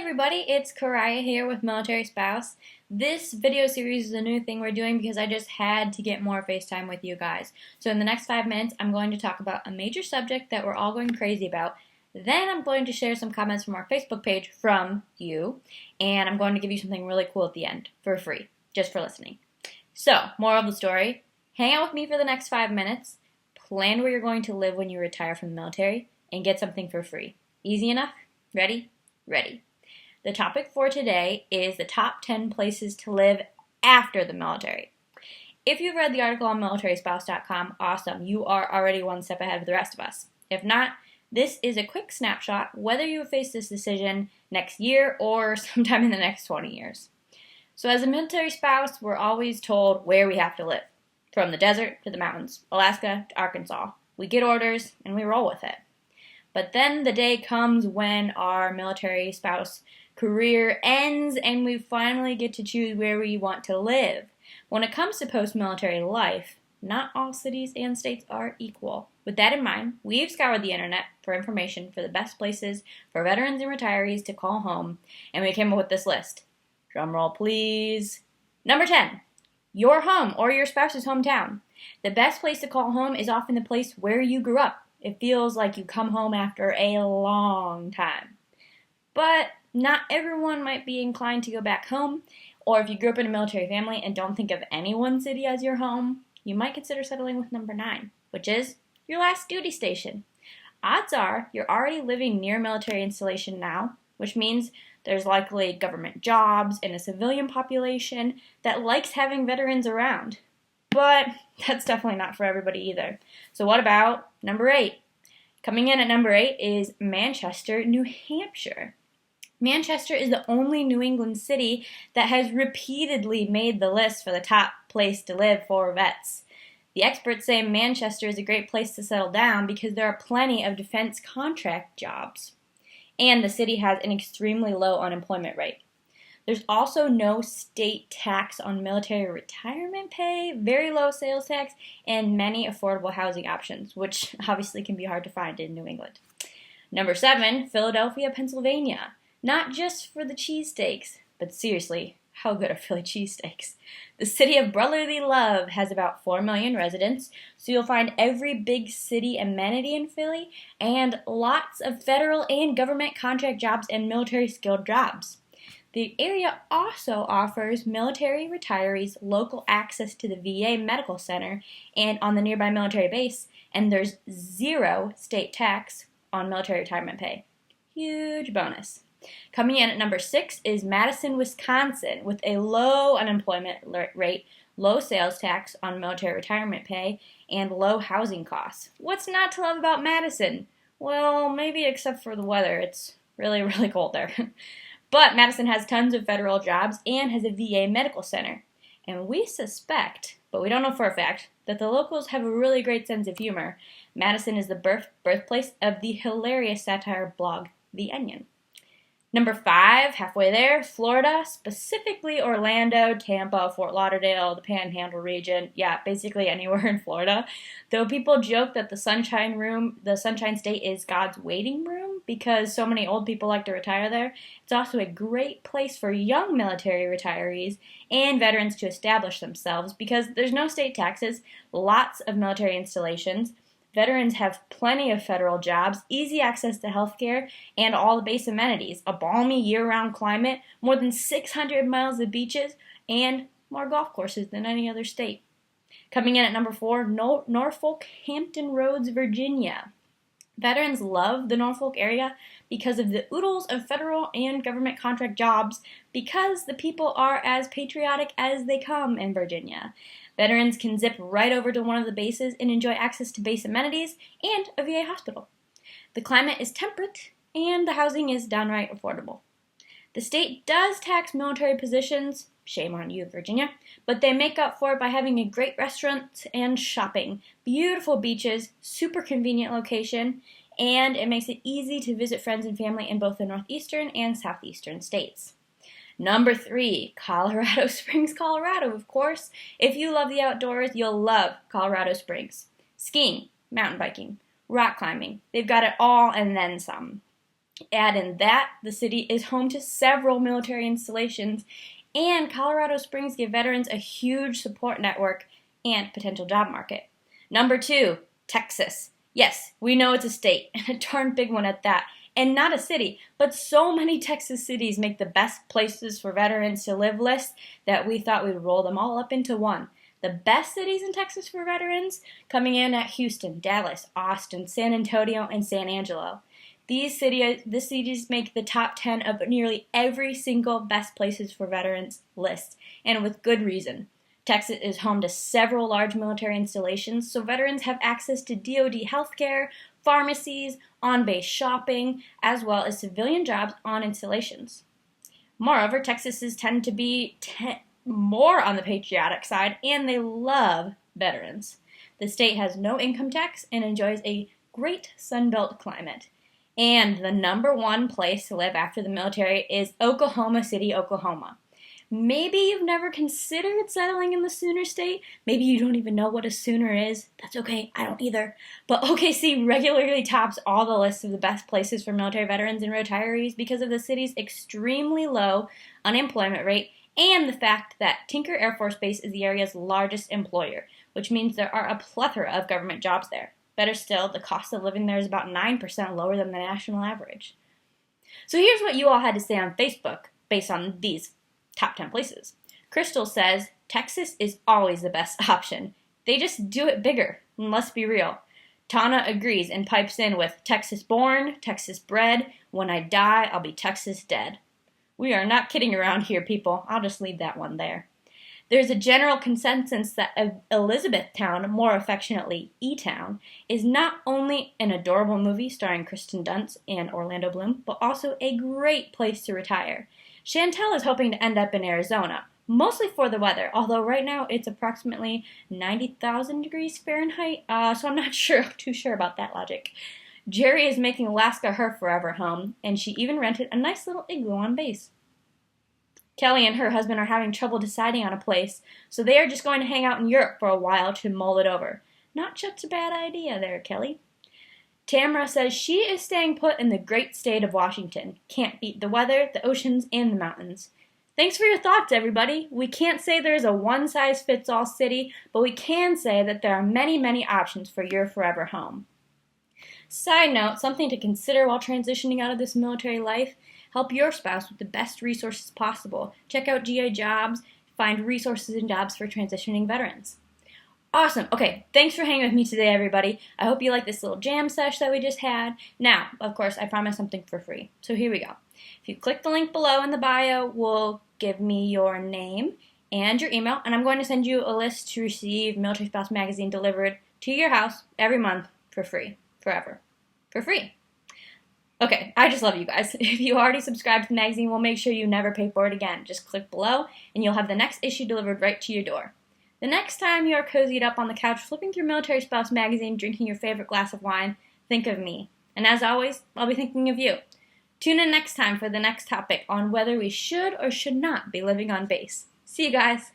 everybody, it's Kariah here with Military Spouse. This video series is a new thing we're doing because I just had to get more FaceTime with you guys. So in the next 5 minutes, I'm going to talk about a major subject that we're all going crazy about. Then I'm going to share some comments from our Facebook page from you, and I'm going to give you something really cool at the end for free, just for listening. So, moral of the story, hang out with me for the next 5 minutes, plan where you're going to live when you retire from the military, and get something for free. Easy enough? Ready? Ready. The topic for today is the top 10 places to live after the military. If you've read the article on militaryspouse.com, awesome. You are already one step ahead of the rest of us. If not, this is a quick snapshot whether you face this decision next year or sometime in the next 20 years. So as a military spouse, we're always told where we have to live. From the desert to the mountains, Alaska to Arkansas. We get orders and we roll with it. But then the day comes when our military spouse career ends and we finally get to choose where we want to live. When it comes to post-military life, not all cities and states are equal. With that in mind, we've scoured the internet for information for the best places for veterans and retirees to call home, and we came up with this list. Drum roll, please. Number 10, your home or your spouse's hometown. The best place to call home is often the place where you grew up. It feels like you come home after a long time. But not everyone might be inclined to go back home, or if you grew up in a military family and don't think of any one city as your home, you might consider settling with number 9, which is your last duty station. Odds are you're already living near a military installation now, which means there's likely government jobs and a civilian population that likes having veterans around. But that's definitely not for everybody either. So what about number 8? Coming in at number 8 is Manchester, New Hampshire. Manchester is the only New England city that has repeatedly made the list for the top place to live for vets. The experts say Manchester is a great place to settle down because there are plenty of defense contract jobs. And the city has an extremely low unemployment rate. There's also no state tax on military retirement pay, very low sales tax, and many affordable housing options, which obviously can be hard to find in New England. Number 7, Philadelphia, Pennsylvania. Not just for the cheesesteaks, but seriously, how good are Philly cheesesteaks? The city of brotherly love has about 4 million residents, so you'll find every big city amenity in Philly and lots of federal and government contract jobs and military skilled jobs. The area also offers military retirees local access to the VA medical center and on the nearby military base, and there's 0 state tax on military retirement pay. Huge bonus. Coming in at number 6 is Madison, Wisconsin, with a low unemployment rate, low sales tax on military retirement pay, and low housing costs. What's not to love about Madison? Well, maybe except for the weather. It's really, really cold there. But Madison has tons of federal jobs and has a VA medical center. And we suspect, but we don't know for a fact, that the locals have a really great sense of humor. Madison is the birthplace of the hilarious satire blog, The Onion. Number 5, halfway there, Florida, specifically Orlando, Tampa, Fort Lauderdale, the Panhandle region. Yeah, basically anywhere in Florida. Though people joke that the Sunshine State is God's waiting room because so many old people like to retire there. It's also a great place for young military retirees and veterans to establish themselves because there's no state taxes, lots of military installations. Veterans have plenty of federal jobs, easy access to health care, and all the base amenities, a balmy year-round climate, more than 600 miles of beaches, and more golf courses than any other state. Coming in at number 4, Norfolk, Hampton Roads, Virginia. Veterans love the Norfolk area because of the oodles of federal and government contract jobs because the people are as patriotic as they come in Virginia. Veterans can zip right over to one of the bases and enjoy access to base amenities and a VA hospital. The climate is temperate and the housing is downright affordable. The state does tax military positions, shame on you, Virginia, but they make up for it by having a great restaurant and shopping, beautiful beaches, super convenient location, and it makes it easy to visit friends and family in both the northeastern and southeastern states. Number 3, Colorado Springs, Colorado, of course. If you love the outdoors, you'll love Colorado Springs. Skiing, mountain biking, rock climbing, they've got it all and then some. Add in that the city is home to several military installations, and Colorado Springs give veterans a huge support network and potential job market. Number 2, Texas. Yes, we know it's a state, and a darn big one at that, and not a city, but so many Texas cities make the best places for veterans to live list that we thought we'd roll them all up into one. The best cities in Texas for veterans coming in at Houston, Dallas, Austin, San Antonio, and San Angelo. These cities make the top 10 of nearly every single best places for veterans list, and with good reason. Texas is home to several large military installations, so veterans have access to DoD healthcare, pharmacies, on-base shopping, as well as civilian jobs on installations. Moreover, Texans tend to be more on the patriotic side, and they love veterans. The state has no income tax and enjoys a great Sunbelt climate. And the number 1 place to live after the military is Oklahoma City, Oklahoma. Maybe you've never considered settling in the Sooner State. Maybe you don't even know what a Sooner is. That's okay, I don't either. But OKC regularly tops all the lists of the best places for military veterans and retirees because of the city's extremely low unemployment rate and the fact that Tinker Air Force Base is the area's largest employer, which means there are a plethora of government jobs there. Better still, the cost of living there is about 9% lower than the national average. So here's what you all had to say on Facebook based on these top 10 places. Crystal says, Texas is always the best option. They just do it bigger. And let's be real. Tana agrees and pipes in with Texas born, Texas bred. When I die, I'll be Texas dead. We are not kidding around here, people. I'll just leave that one there. There's a general consensus that Elizabethtown, more affectionately E-Town, is not only an adorable movie starring Kristen Dunst and Orlando Bloom, but also a great place to retire. Chantel is hoping to end up in Arizona, mostly for the weather, although right now it's approximately 90,000 degrees Fahrenheit, so I'm not too sure about that logic. Jerry is making Alaska her forever home, and she even rented a nice little igloo on base. Kelly and her husband are having trouble deciding on a place, so they are just going to hang out in Europe for a while to mull it over. Not such a bad idea there, Kelly. Tamara says she is staying put in the great state of Washington. Can't beat the weather, the oceans, and the mountains. Thanks for your thoughts, everybody. We can't say there's a one-size-fits-all city, but we can say that there are many, many options for your forever home. Side note, something to consider while transitioning out of this military life: help your spouse with the best resources possible. Check out GI Jobs, find resources and jobs for transitioning veterans. Awesome. Okay, thanks for hanging with me today, everybody. I hope you like this little jam sesh that we just had. Now, of course, I promised something for free. So here we go. If you click the link below in the bio, will give me your name and your email, and I'm going to send you a list to receive Military Spouse Magazine delivered to your house every month for free, forever, for free. Okay, I just love you guys. If you already subscribed to the magazine, we'll make sure you never pay for it again. Just click below, and you'll have the next issue delivered right to your door. The next time you are cozied up on the couch flipping through Military Spouse Magazine, drinking your favorite glass of wine, think of me. And as always, I'll be thinking of you. Tune in next time for the next topic on whether we should or should not be living on base. See you guys.